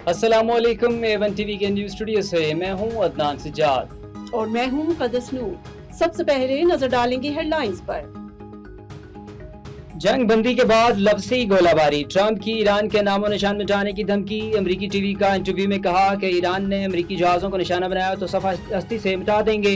अस्सलाम वालेकुम। A1 TV के न्यूज़ स्टूडियो से मैं हूं अदनान सिजाद और मैं हूं कदस नूर। सबसे पहले नजर डालेंगे हेडलाइंस पर। जंग बंदी के बाद लफ्ज़ी गोलाबारी, ट्रंप की ईरान के नामो निशान मिटाने की धमकी। अमरीकी टीवी का इंटरव्यू में कहा कि ईरान ने अमरीकी जहाज़ों को निशाना बनाया तो सफा हस्ती से मिटा देंगे।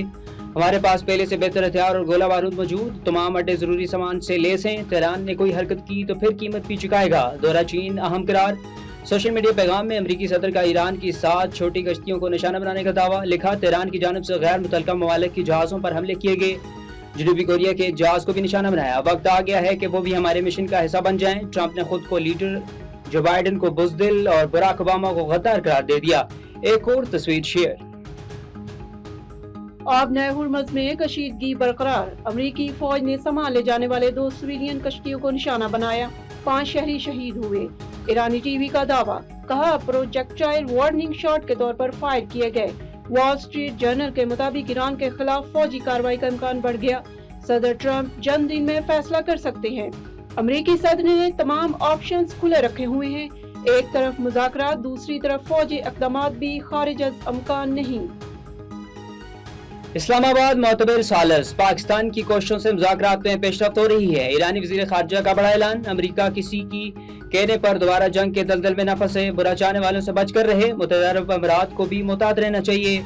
हमारे पास पहले से बेहतर हथियार और गोला बारूद मौजूद, तमाम अड्डे जरूरी सामान से लेस हैं। तेहरान ने कोई हरकत की तो फिर कीमत भी चुकाएगा, दौरा चीन अहम करार। सोशल मीडिया पैगाम में अमरीकी सदर का ईरान की 7 छोटी कश्तियों को निशाना बनाने का दावा। लिखा, तेहरान की जानिब से गैर मुतल्लका ममालिक की जहाज़ों पर हमले किए गए। जनूबी कोरिया के एक जहाज को भी निशाना बनाया। वक्त आ गया है कि वो भी हमारे मिशन का हिस्सा बन जाएं। ट्रंप ने खुद को लीडर जो बाइडेन को बुज़दिल और बराक ओबामा को गद्दार करार दे दिया। एक और तस्वीर शेयर। आब नए हुर्मुज़ में कशीदगी बरकरार। अमरीकी फौज ने संभाले जाने वाले 2 सिविलियन कश्तियों को निशाना बनाया। 5 शहरी शहीद हुए। ईरानी टीवी का दावा। कहा, प्रोजेक्टाइल वार्निंग शॉट के तौर पर फायर किए गए। वॉल स्ट्रीट जर्नल के मुताबिक ईरान के खिलाफ फौजी कार्रवाई का इम्कान बढ़ गया। सदर ट्रंप चंद दिन में फैसला कर सकते हैं। अमरीकी सदर ने तमाम ऑप्शंस खुले रखे हुए हैं। एक तरफ मुज़ाकरात, दूसरी तरफ फौजी इक़दामात भी खारिज अज़ इम्कान नहीं। इस्लामाबाद मोतबर सालस, पाकिस्तान की कोशिशों से मुज़ाकरात में पेशरफ्त हो रही है। ईरानी वज़ीर ख़ारजा का बड़ा ऐलान। अमरीका किसी की कहने पर दोबारा जंग के दलदल में न फंसे, बुरा चाहने वालों से बच कर रहे। मुत्तहिदा अरब अमीरात को भी मुताद रहना चाहिए।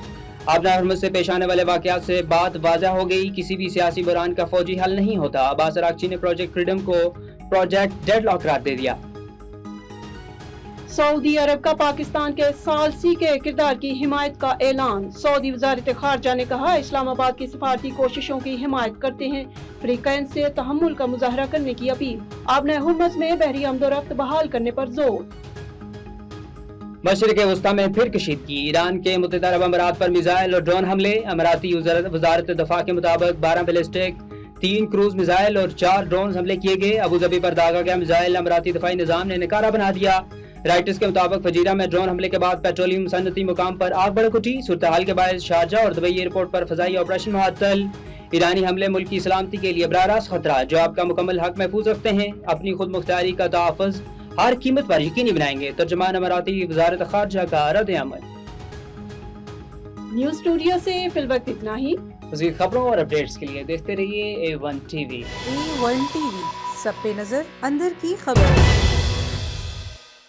आबना हरमुज़ से पेश आने वाले वाक़यात से बात वाज़ह हो गई, किसी भी सियासी बुरान का फौजी हल नहीं होता। अब्बास अराग़ची ने प्रोजेक्ट फ्रीडम को प्रोजेक्ट डेडलॉक करार दे दिया। सऊदी अरब का पाकिस्तान के सालसी के किरदार की हिमायत का ऐलान। सऊदी वज़ारत ख़ारजा ने कहा, इस्लामाबाद की सफारती कोशिशों की हिमायत करते हैं। फ्रीकैंस से तहम्मुल का मुजाहरा करने की अपील। आबना हुर्मुज़ में बहरी आमदोरफ्त बहाल करने पर जोर। मशरिक़ वस्ता में फिर कशीदगी। ईरान के मुत्तहिदा अरब अमीरात पर मिसाइल और ड्रोन हमले। अमीराती वज़ारत दफ़ा के मुताबिक 12 बैलिस्टिक, 3 क्रूज मिसाइल और 4 ड्रोन हमले किए गए। अबू धाबी पर दागा गया मिसाइल अमीराती दफ़ाई निज़ाम ने नकारा बना दिया। राइटर्स के मुताबिक फजीरा में ड्रोन हमले के बाद पेट्रोलियम सनती मुकाम पर आग भड़क उठी। सूरत हाल के बायस शारजा और दुबई एयरपोर्ट पर फजाई ऑपरेशन मुअत्तल। ईरानी हमले मुल्क की सलामती के लिए बराह रास्त खतरा, जो आपका मुकम्मल हक महफूज रखते हैं। अपनी खुद मुख्तारी का तहफ़्फ़ुज़ हर कीमत पर यकीनी बनाएंगे। तर्जुमान अमीराती वज़ारत ख़ारजा का रद्द-ए-अमल। न्यूज़ स्टूडियो से फिलवक्त इतना ही। मज़ीद खबरों और अपडेट्स के लिए देखते रहिए A1 टीवी। A1 टीवी, सब पे नजर, अंदर की खबर।